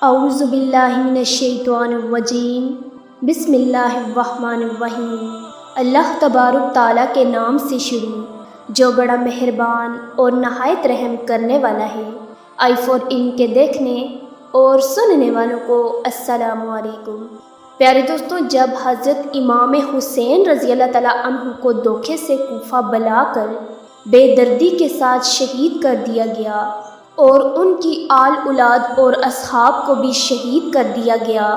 اعوذ باللہ من الشیطان الرجیم، بسم اللہ الرحمن الرحیم۔ اللہ تبارک تعالیٰ کے نام سے شروع جو بڑا مہربان اور نہایت رحم کرنے والا ہے۔ آئی فور ان کے دیکھنے اور سننے والوں کو السلام علیکم۔ پیارے دوستوں، جب حضرت امام حسین رضی اللہ تعالیٰ عنہ کو دھوکے سے کوفہ بلا کر بے دردی کے ساتھ شہید کر دیا گیا اور ان کی آل اولاد اور اصحاب کو بھی شہید کر دیا گیا،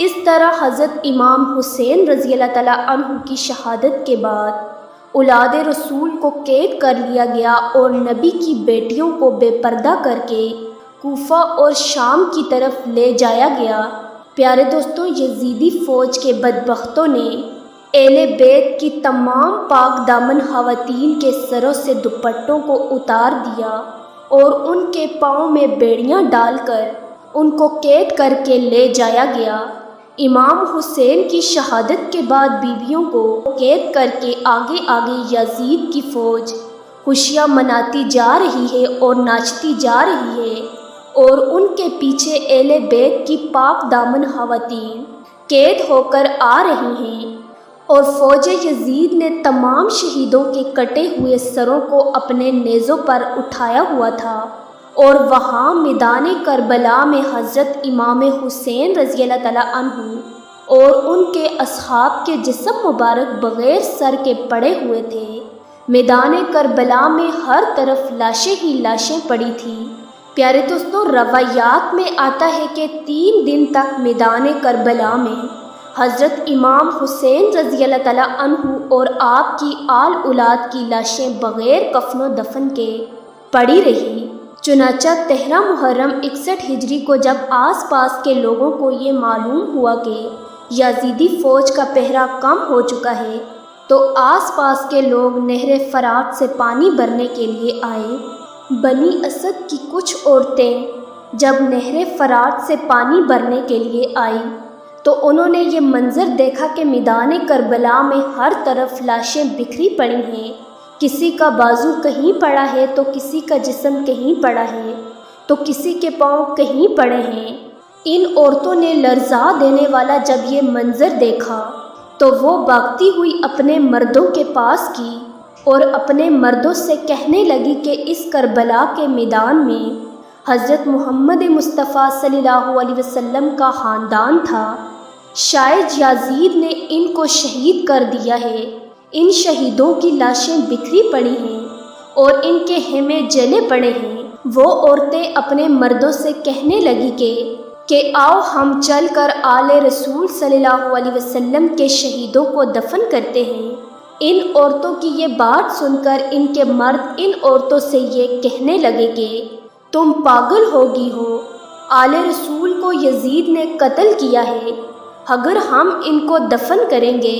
اس طرح حضرت امام حسین رضی اللہ تعالیٰ عنہ کی شہادت کے بعد اولاد رسول کو قید کر لیا گیا اور نبی کی بیٹیوں کو بے پردہ کر کے کوفہ اور شام کی طرف لے جایا گیا۔ پیارے دوستوں، یزیدی فوج کے بدبختوں نے اہل بیت کی تمام پاک دامن خواتین کے سروں سے دوپٹوں کو اتار دیا اور ان کے پاؤں میں بیڑیاں ڈال کر ان کو قید کر کے لے جایا گیا۔ امام حسین کی شہادت کے بعد بیویوں کو قید کر کے آگے آگے یزید کی فوج خوشیاں مناتی جا رہی ہے اور ناچتی جا رہی ہے، اور ان کے پیچھے اہل بیت کی پاک دامن خواتین قید ہو کر آ رہی ہیں، اور فوج یزید نے تمام شہیدوں کے کٹے ہوئے سروں کو اپنے نیزوں پر اٹھایا ہوا تھا، اور وہاں میدان کربلا میں حضرت امام حسین رضی اللہ تعالیٰ عنہ اور ان کے اصحاب کے جسم مبارک بغیر سر کے پڑے ہوئے تھے۔ میدان کربلا میں ہر طرف لاشیں ہی لاشیں پڑی تھیں۔ پیارے دوستوں، روایات میں آتا ہے کہ 3 دن تک میدان کربلا میں حضرت امام حسین رضی اللہ تعالیٰ عنہ اور آپ کی آل اولاد کی لاشیں بغیر کفن و دفن کے پڑی رہی۔ چنانچہ 13 محرم 61 ہجری کو جب آس پاس کے لوگوں کو یہ معلوم ہوا کہ یزیدی فوج کا پہرا کم ہو چکا ہے، تو آس پاس کے لوگ نہر فرات سے پانی بھرنے کے لیے آئے۔ بنی اسد کی کچھ عورتیں جب نہر فرات سے پانی بھرنے کے لیے آئیں تو انہوں نے یہ منظر دیکھا کہ میدان کربلا میں ہر طرف لاشیں بکھری پڑی ہیں، کسی کا بازو کہیں پڑا ہے تو کسی کا جسم کہیں پڑا ہے تو کسی کے پاؤں کہیں پڑے ہیں۔ ان عورتوں نے لرزا دینے والا جب یہ منظر دیکھا تو وہ بھاگتی ہوئی اپنے مردوں کے پاس کی اور اپنے مردوں سے کہنے لگی کہ اس کربلا کے میدان میں حضرت محمد مصطفیٰ صلی اللہ علیہ وسلم کا خاندان تھا، شاید یزید نے ان کو شہید کر دیا ہے، ان شہیدوں کی لاشیں بکھری پڑی ہیں اور ان کے خیمے جلے پڑے ہیں۔ وہ عورتیں اپنے مردوں سے کہنے لگی کہ آؤ ہم چل کر آل رسول صلی اللہ علیہ وسلم کے شہیدوں کو دفن کرتے ہیں۔ ان عورتوں کی یہ بات سن کر ان کے مرد ان عورتوں سے یہ کہنے لگے کہ تم پاگل ہوگی ہو، آل رسول کو یزید نے قتل کیا ہے، اگر ہم ان کو دفن کریں گے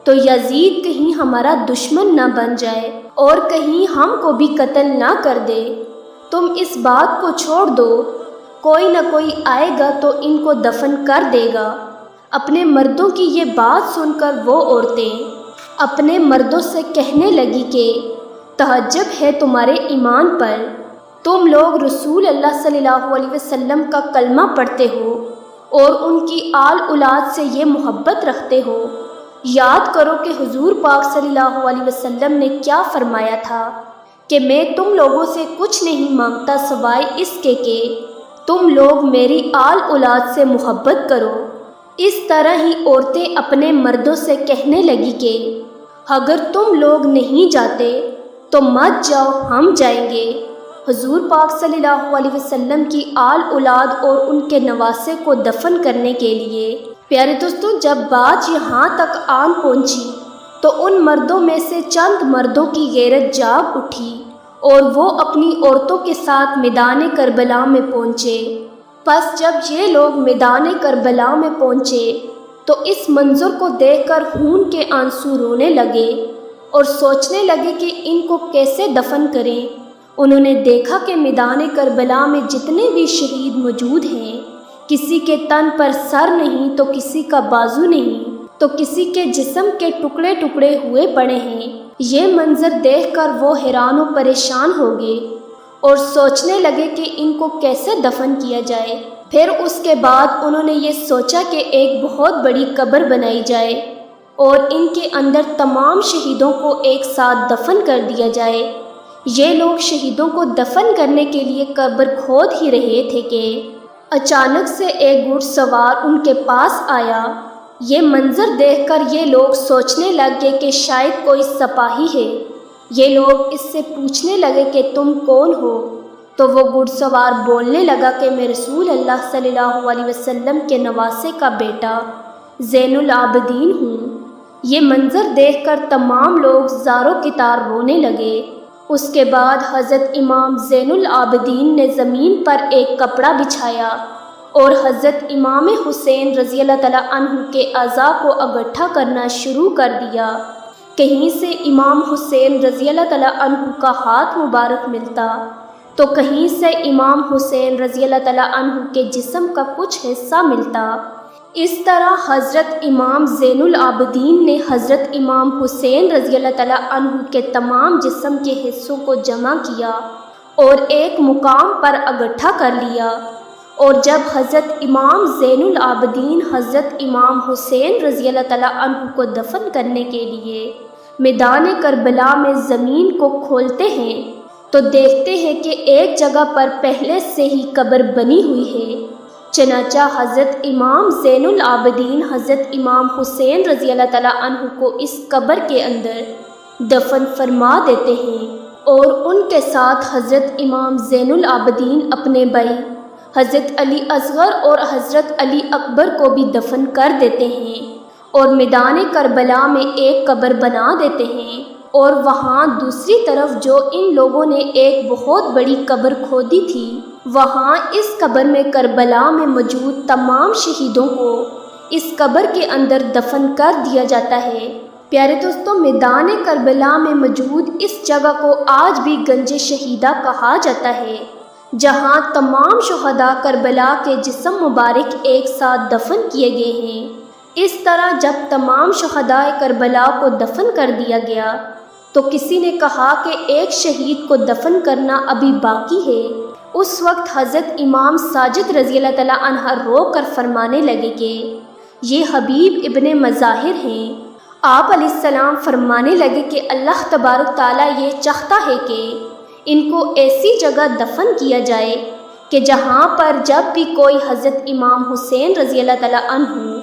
تو یزید کہیں ہمارا دشمن نہ بن جائے اور کہیں ہم کو بھی قتل نہ کر دے۔ تم اس بات کو چھوڑ دو، کوئی نہ کوئی آئے گا تو ان کو دفن کر دے گا۔ اپنے مردوں کی یہ بات سن کر وہ عورتیں اپنے مردوں سے کہنے لگی کہ تعجب ہے تمہارے ایمان پر، تم لوگ رسول اللہ صلی اللہ علیہ وسلم کا کلمہ پڑھتے ہو اور ان کی آل اولاد سے یہ محبت رکھتے ہو۔ یاد کرو کہ حضور پاک صلی اللہ علیہ وسلم نے کیا فرمایا تھا کہ میں تم لوگوں سے کچھ نہیں مانگتا سوائے اس کے کہ تم لوگ میری آل اولاد سے محبت کرو۔ اس طرح ہی عورتیں اپنے مردوں سے کہنے لگی کہ اگر تم لوگ نہیں جاتے تو مت جاؤ، ہم جائیں گے۔ حضور پاک صلی اللہ علیہ وسلم کی آل اولاد اور ان کے نواسے کو دفن کرنے کے لیے۔ پیارے دوستوں، جب بات یہاں تک آن پہنچی تو ان مردوں میں سے چند مردوں کی غیرت جاگ اٹھی اور وہ اپنی عورتوں کے ساتھ میدان کربلا میں پہنچے۔ پس جب یہ لوگ میدان کربلا میں پہنچے تو اس منظر کو دیکھ کر خون کے آنسو رونے لگے اور سوچنے لگے کہ ان کو کیسے دفن کریں۔ انہوں نے دیکھا کہ میدان کربلا میں جتنے بھی شہید موجود ہیں، کسی کے تن پر سر نہیں تو کسی کا بازو نہیں تو کسی کے جسم کے ٹکڑے ٹکڑے ہوئے پڑے ہیں۔ یہ منظر دیکھ کر وہ حیران و پریشان ہو گئے اور سوچنے لگے کہ ان کو کیسے دفن کیا جائے۔ پھر اس کے بعد انہوں نے یہ سوچا کہ ایک بہت بڑی قبر بنائی جائے اور ان کے اندر تمام شہیدوں کو ایک ساتھ دفن کر دیا جائے۔ یہ لوگ شہیدوں کو دفن کرنے کے لیے قبر کھود ہی رہے تھے کہ اچانک سے ایک گھڑ سوار ان کے پاس آیا۔ یہ منظر دیکھ کر یہ لوگ سوچنے لگ گئے کہ شاید کوئی سپاہی ہے۔ یہ لوگ اس سے پوچھنے لگے کہ تم کون ہو؟ تو وہ گھڑ سوار بولنے لگا کہ میں رسول اللہ صلی اللہ علیہ وسلم کے نواسے کا بیٹا زین العابدین ہوں۔ یہ منظر دیکھ کر تمام لوگ زار و کتار رونے لگے۔ اس کے بعد حضرت امام زین العابدین نے زمین پر ایک کپڑا بچھایا اور حضرت امام حسین رضی اللہ تعالیٰ عنہ کے اعضاء کو اکٹھا کرنا شروع کر دیا۔ کہیں سے امام حسین رضی اللہ تعالیٰ عنہ کا ہاتھ مبارک ملتا تو کہیں سے امام حسین رضی اللہ تعالیٰ عنہ کے جسم کا کچھ حصہ ملتا۔ اس طرح حضرت امام زین العابدین نے حضرت امام حسین رضی اللہ تعالیٰ عنہ کے تمام جسم کے حصوں کو جمع کیا اور ایک مقام پر اکٹھا کر لیا، اور جب حضرت امام زین العابدین حضرت امام حسین رضی اللہ تعالیٰ عنہ کو دفن کرنے کے لیے میدان کربلا میں زمین کو کھولتے ہیں تو دیکھتے ہیں کہ ایک جگہ پر پہلے سے ہی قبر بنی ہوئی ہے۔ چنانچہ حضرت امام زین العابدین حضرت امام حسین رضی اللہ تعالیٰ عنہ کو اس قبر کے اندر دفن فرما دیتے ہیں، اور ان کے ساتھ حضرت امام زین العابدین اپنے بھائی حضرت علی اصغر اور حضرت علی اکبر کو بھی دفن کر دیتے ہیں، اور میدان کربلا میں ایک قبر بنا دیتے ہیں، اور وہاں دوسری طرف جو ان لوگوں نے ایک بہت بڑی قبر کھودی تھی، وہاں اس قبر میں کربلا میں موجود تمام شہیدوں کو اس قبر کے اندر دفن کر دیا جاتا ہے۔ پیارے دوستوں، میدان کربلا میں موجود اس جگہ کو آج بھی گنج شہیدہ کہا جاتا ہے، جہاں تمام شہداء کربلا کے جسم مبارک ایک ساتھ دفن کیے گئے ہیں۔ اس طرح جب تمام شہداء کربلا کو دفن کر دیا گیا تو کسی نے کہا کہ ایک شہید کو دفن کرنا ابھی باقی ہے۔ اس وقت حضرت امام ساجد رضی اللہ تعالیٰ عنہ رو کر فرمانے لگے کہ یہ حبیب ابن مظاہر ہیں۔ آپ علیہ السلام فرمانے لگے کہ اللہ تبارک تعالیٰ یہ چاہتا ہے کہ ان کو ایسی جگہ دفن کیا جائے کہ جہاں پر جب بھی کوئی حضرت امام حسین رضی اللہ تعالیٰ عنہ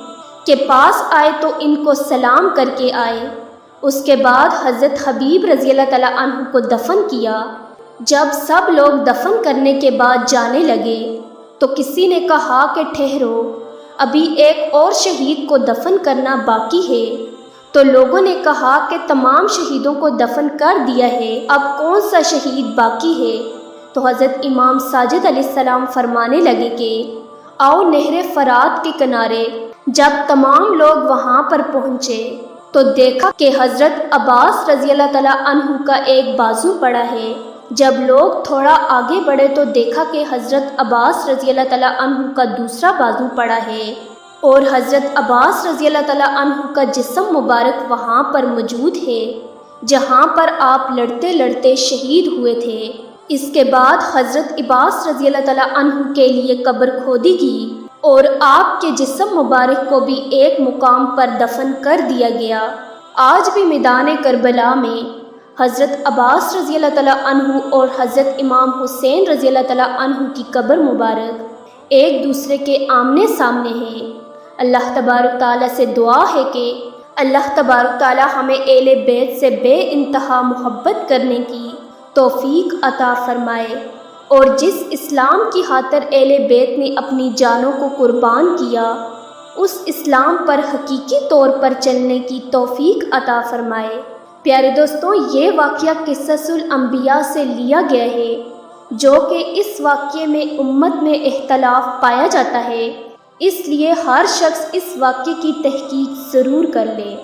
کے پاس آئے تو ان کو سلام کر کے آئے۔ اس کے بعد حضرت حبیب رضی اللہ تعالیٰ عنہ کو دفن کیا۔ جب سب لوگ دفن کرنے کے بعد جانے لگے تو کسی نے کہا کہ ٹھہرو، ابھی ایک اور شہید کو دفن کرنا باقی ہے۔ تو لوگوں نے کہا کہ تمام شہیدوں کو دفن کر دیا ہے، اب کون سا شہید باقی ہے؟ تو حضرت امام ساجد علیہ السلام فرمانے لگے کہ آؤ نہر فرات کے کنارے۔ جب تمام لوگ وہاں پر پہنچے تو دیکھا کہ حضرت عباس رضی اللہ تعالیٰ عنہ کا ایک بازو پڑا ہے۔ جب لوگ تھوڑا آگے بڑھے تو دیکھا کہ حضرت عباس رضی اللہ تعالیٰ عنہ کا دوسرا بازو پڑا ہے، اور حضرت عباس رضی اللہ تعالیٰ عنہ کا جسم مبارک وہاں پر موجود ہے جہاں پر آپ لڑتے لڑتے شہید ہوئے تھے۔ اس کے بعد حضرت عباس رضی اللہ تعالیٰ عنہ کے لیے قبر کھودی گئی اور آپ کے جسم مبارک کو بھی ایک مقام پر دفن کر دیا گیا۔ آج بھی میدان کربلا میں حضرت عباس رضی اللہ تعالیٰ عنہ اور حضرت امام حسین رضی اللہ تعالیٰ عنہ کی قبر مبارک ایک دوسرے کے آمنے سامنے ہیں۔ اللہ تبارک تعالیٰ سے دعا ہے کہ اللہ تبارک تعالیٰ ہمیں اہل بیت سے بے انتہا محبت کرنے کی توفیق عطا فرمائے، اور جس اسلام کی خاطر اہل بیت نے اپنی جانوں کو قربان کیا، اس اسلام پر حقیقی طور پر چلنے کی توفیق عطا فرمائے۔ پیارے دوستوں، یہ واقعہ قصص الانبیاء سے لیا گیا ہے، جو کہ اس واقعے میں امت میں اختلاف پایا جاتا ہے، اس لیے ہر شخص اس واقعے کی تحقیق ضرور کر لے۔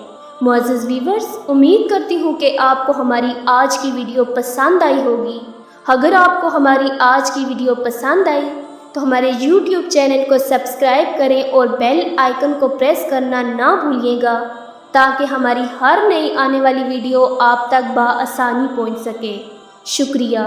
معزز ویورز، امید کرتی ہوں کہ آپ کو ہماری آج کی ویڈیو پسند آئی ہوگی۔ اگر آپ کو ہماری آج کی ویڈیو پسند آئی تو ہمارے YouTube چینل کو سبسکرائب کریں اور بیل آئیکن کو پریس کرنا نہ بھولیے گا تاکہ ہماری ہر نئی آنے والی ویڈیو آپ تک بآسانی پہنچ سکے۔ شکریہ۔